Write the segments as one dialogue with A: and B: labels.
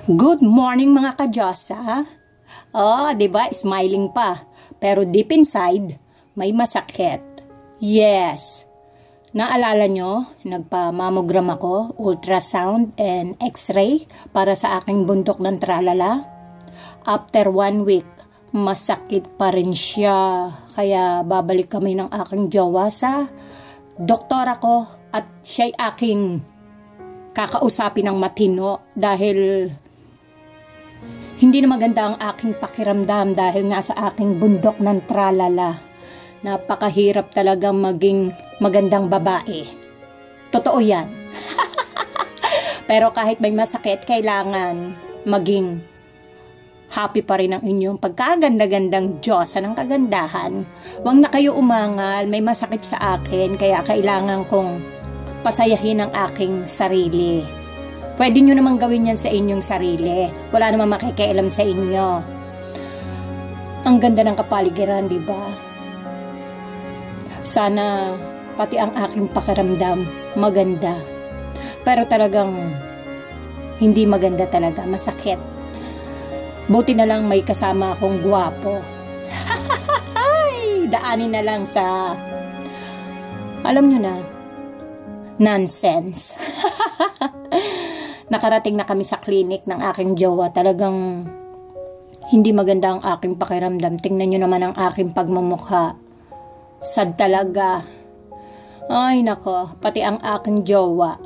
A: Good morning mga ka-Diyosa. Oh, 'di ba? Smiling pa. Pero deep inside, may masakit. Yes. Naalala nyo, nagpa-mammogram ako, ultrasound and x-ray para sa aking bundok ng tralala. After 1 week, masakit pa rin siya. Kaya babalik kami ng aking jowa sa doktora ko at siya'y aking kakausapin ng matino dahil hindi na maganda ang aking pakiramdam dahil nga sa aking bundok ng tralala. Napakahirap talagang maging magandang babae. Totoo yan. Pero kahit may masakit, kailangan maging happy pa rin ang inyong pagkaganda-gandang Diyosa ng kagandahan. Huwag na kayo umangal, may masakit sa akin, kaya kailangan kong pasayahin ang aking sarili. Pwede nyo namang gawin yan sa inyong sarili. Wala namang makikialam sa inyo. Ang ganda ng kapaligiran, di ba? Sana pati ang aking pakiramdam maganda. Pero talagang hindi maganda talaga. Masakit. Buti na lang may kasama akong gwapo. Daanin na lang sa, alam nyo na, nonsense. Nakarating na kami sa clinic ng aking jowa. Talagang hindi maganda ang aking pakiramdam. Tingnan nyo naman ang aking pagmumukha. Sad talaga. Ay nako, pati ang aking jowa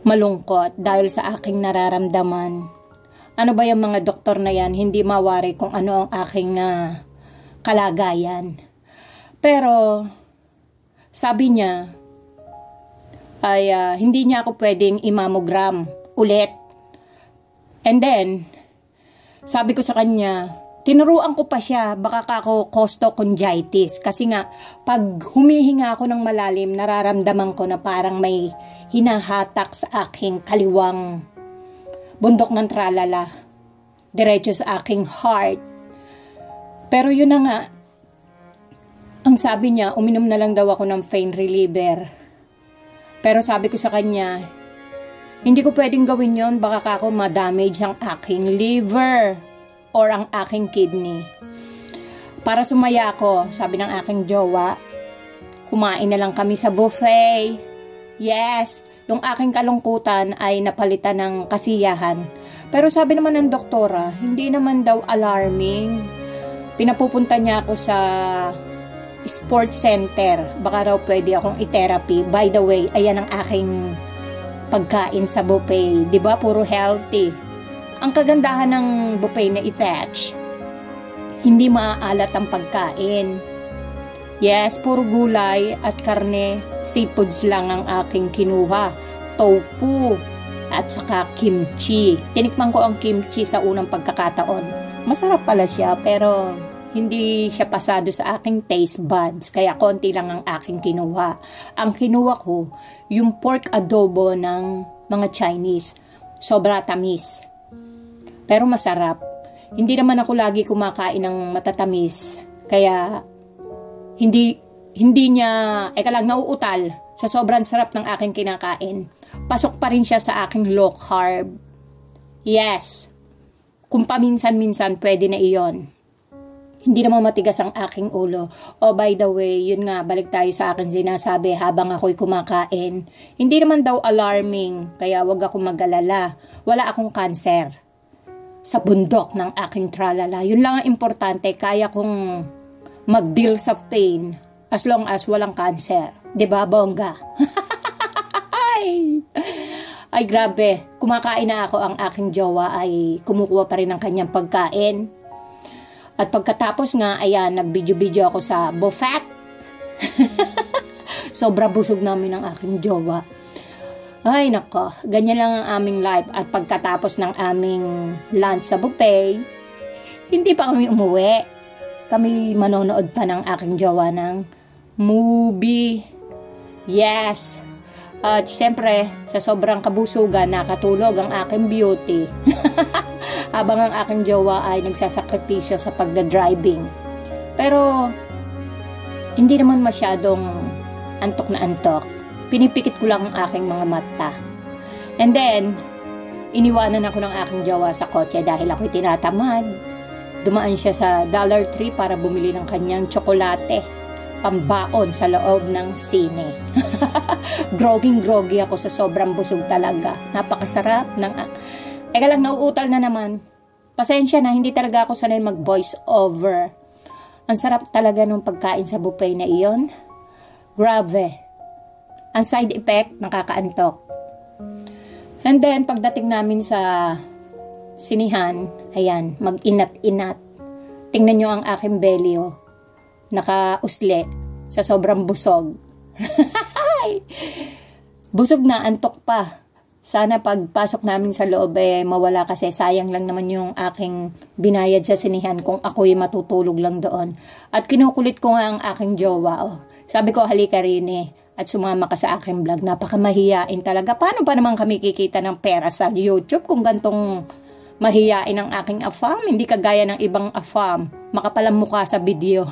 A: malungkot dahil sa aking nararamdaman. Ano ba yung mga doktor na yan? Hindi mawari kung ano ang aking kalagayan. Pero sabi niya ay hindi niya ako pwedeng i-mammogram ulit. And then, sabi ko sa kanya, tinuruan ko pa siya, baka ako costochondritis. Kasi nga, pag humihinga ako ng malalim, nararamdaman ko na parang may hinahatak sa aking kaliwang bundok ng tralala. Diretso sa aking heart. Pero yun na nga, ang sabi niya, uminom na lang daw ako ng pain reliever. Pero sabi ko sa kanya, hindi ko pwedeng gawin yon, baka ako ma-damage ang aking liver or ang aking kidney. Para sumaya ako, sabi ng aking jowa, kumain na lang kami sa buffet. Yes, yung aking kalungkutan ay napalitan ng kasiyahan. Pero sabi naman ng doktora, hindi naman daw alarming. Pinapupunta niya ako sa sports center. Baka raw pwede akong i-therapy. By the way, ayan ang aking pagkain sa buffet. Diba? Puro healthy. Ang kagandahan ng buffet na i-touch, hindi maaalat ang pagkain. Yes, puro gulay at karne. Seafoods lang ang aking kinuha. Tofu at saka kimchi. Tinikman ko ang kimchi sa unang pagkakataon. Masarap pala siya, pero hindi siya pasado sa aking taste buds, kaya konti lang ang aking kinuha. Ang kinuha ko, yung pork adobo ng mga Chinese. Sobra tamis. Pero masarap. Hindi naman ako lagi kumakain ng matatamis. Kaya, hindi niya, nauutal sa sobrang sarap ng aking kinakain. Pasok pa rin siya sa aking low carb. Yes. Kung paminsan-minsan, pwede na iyon. Hindi naman matigas ang aking ulo. Oh, by the way, yun nga, balik tayo sa akin sinasabi habang ako'y kumakain. Hindi naman daw alarming, kaya wag akong mag-alala. Wala akong cancer sa bundok ng aking tralala. Yun lang ang importante, kaya kong mag-deal sa pain as long as walang cancer. Diba, bongga? Ay, grabe. Kumakain na ako, ang aking jowa ay kumukuha pa rin ng kanyang pagkain. At pagkatapos nga, ayan, nag-video-video ako sa buffet. Sobra busog namin ng aking jowa. Ay, nako, ganyan lang ang aming life. At pagkatapos ng aming lunch sa buffet, hindi pa kami umuwi. Kami manonood pa ng aking jowa ng movie. Yes. At syempre, sa sobrang kabusugan, nakatulog ang aking beauty. Habang ang aking jowa ay nagsasakripisyo sa pagda-driving. Pero, hindi naman masyadong antok na antok. Pinipikit ko lang ang aking mga mata. And then, iniwanan ako ng aking jowa sa kotse dahil ako'y tinatamad. Dumaan siya sa Dollar Tree para bumili ng kanyang tsokolate, pambaon sa loob ng sine. Groging-grogi ako sa sobrang busog talaga. Napakasarap ng... Eka lang, nauutal na naman. Pasensya na, hindi talaga ako sanay mag-voice over. Ang sarap talaga ng pagkain sa buffet na iyon. Grabe. Ang side effect, nakakaantok. And then, pagdating namin sa sinihan, ayan, mag-inat-inat. Tingnan nyo ang aking belly, oh. Nakausli sa sobrang busog. Busog na, antok pa. Sana pagpasok namin sa loob mawala kasi sayang lang naman yung aking binayad sa sinihan kung ako'y matutulog lang doon. At kinukulit ko nga ang aking jowa. Oh. Sabi ko, halika rin at sumama ka sa aking vlog. Napakamahiyain talaga. Paano ba naman kami kikita ng pera sa YouTube kung gantong mahiyain ang aking afam? Hindi kagaya ng ibang afam. Makapalang mukha sa video.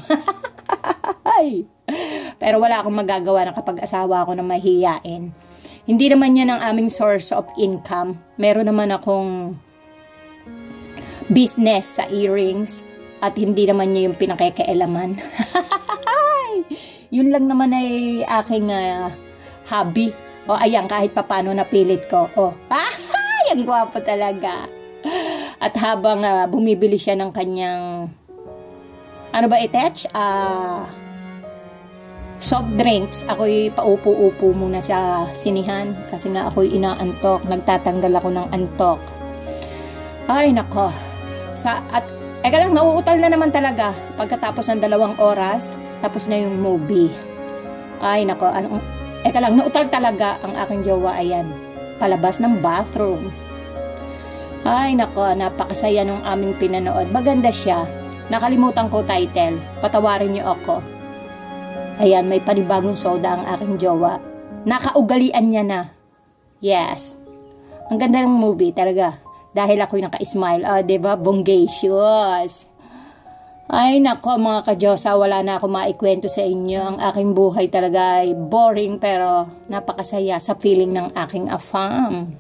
A: Pero wala akong magagawa na kapag asawa ako na mahiyain. Hindi naman yan ang aming source of income. Meron naman akong business sa earrings at hindi naman niya yung pinakikealaman. Yun lang naman ay aking hobby. O ayan, kahit papano napilit ko. O, ang gwapo talaga. At habang bumibili siya ng kanyang ano ba itech? Soft drinks, ako'y paupo-upo muna sa sinihan kasi nga ako'y inaantok, nagtatanggal ako ng antok. Ay nako. Eka lang, nauutal na naman talaga. Pagkatapos ng 2 oras, tapos na yung movie. Ay nako, eka lang, nauutal talaga ang aking jowa, ayan. Palabas ng bathroom. Ay nako, napakasaya nung aming pinanood. Maganda siya. Nakalimutan ko title. Patawarin niyo ako. Ayan, may panibagong soda ang aking jowa. Nakaugalian niya na. Yes. Ang ganda ng movie talaga. Dahil ako'y naka-smile. Diba? Bongacious. Ay, nako mga kadyosa. Wala na ako maikwento sa inyo. Ang aking buhay talaga ay boring pero napakasaya sa feeling ng aking afam.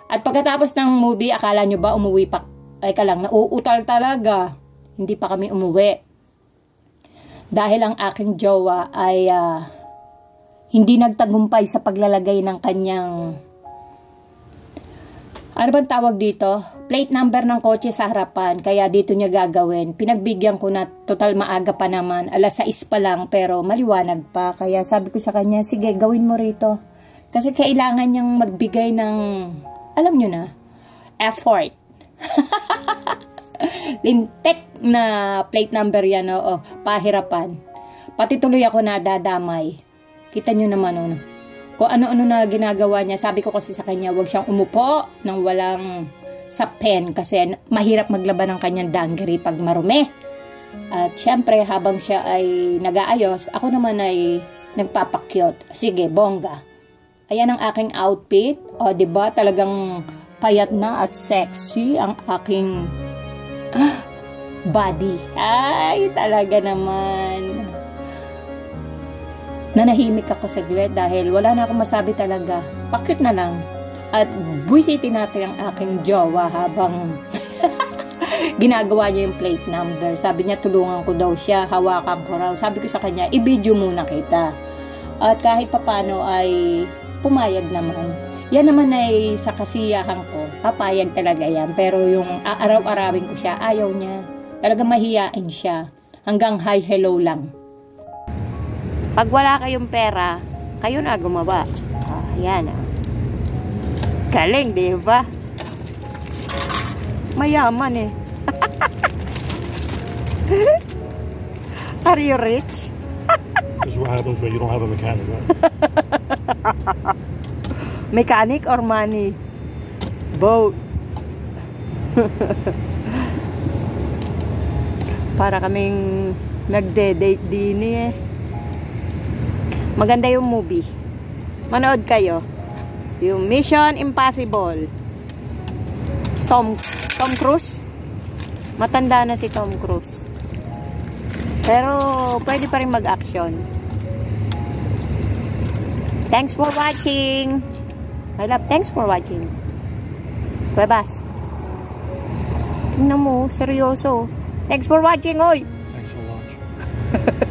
A: At pagkatapos ng movie, akala nyo ba umuwi pa? Ay ka lang, nauutal talaga. Hindi pa kami umuwi. Dahil ang aking jowa ay hindi nagtagumpay sa paglalagay ng kanyang, ano bang tawag dito? Plate number ng kotse sa harapan. Kaya dito niya gagawin. Pinagbigyan ko na total maaga pa naman. 6:00 pa lang pero maliwanag pa. Kaya sabi ko sa kanya, sige gawin mo rito. Kasi kailangan niyang magbigay ng, alam nyo na, effort. Lintek na plate number yan, oo, pahirapan. Pati tuloy ako nadadamay. Kita nyo naman, kung ano-ano na ginagawa niya. Sabi ko kasi sa kanya, huwag siyang umupo nang walang sa pen kasi mahirap maglaban ng kanyang dungaree pag marumi. At syempre, habang siya ay nag-aayos, ako naman ay nagpapakyot. Sige, bongga. Ayan ang aking outfit. O, diba? Talagang payat na at sexy ang aking body. Ay, talaga naman. Nanahimik ako saglit dahil wala na akong masabi talaga. Pakit na lang. At buwisitin natin ang aking jowa habang ginagawa niya yung plate number. Sabi niya, tulungan ko daw siya. Hawakan ko raw. Sabi ko sa kanya, i-video muna kita. At kahit papano ay pumayag naman. Yan naman ay sa kasiyahan ko. Papayag talaga yan. Pero yung aaraw-arawin ko siya, ayaw niya. Talagang mahiyain siya. Hanggang hi, hello lang. Pag wala kayong pera, kayo na gumawa. Yan. Galing, di ba? Mayaman eh. Are you rich?
B: This is what happens when you don't have a mechanic, right?
A: Mechanic or money? Both. Para kaming nagde-date din eh. Maganda yung movie. Manood kayo. Yung Mission Impossible. Tom Cruise. Matanda na si Tom Cruise. Pero pwede pa rin mag-action. Thanks for watching. My love, thanks for watching. Bye-bye. Tingnan mo, seryoso. Thanks for watching, oy!
B: Thanks for watching.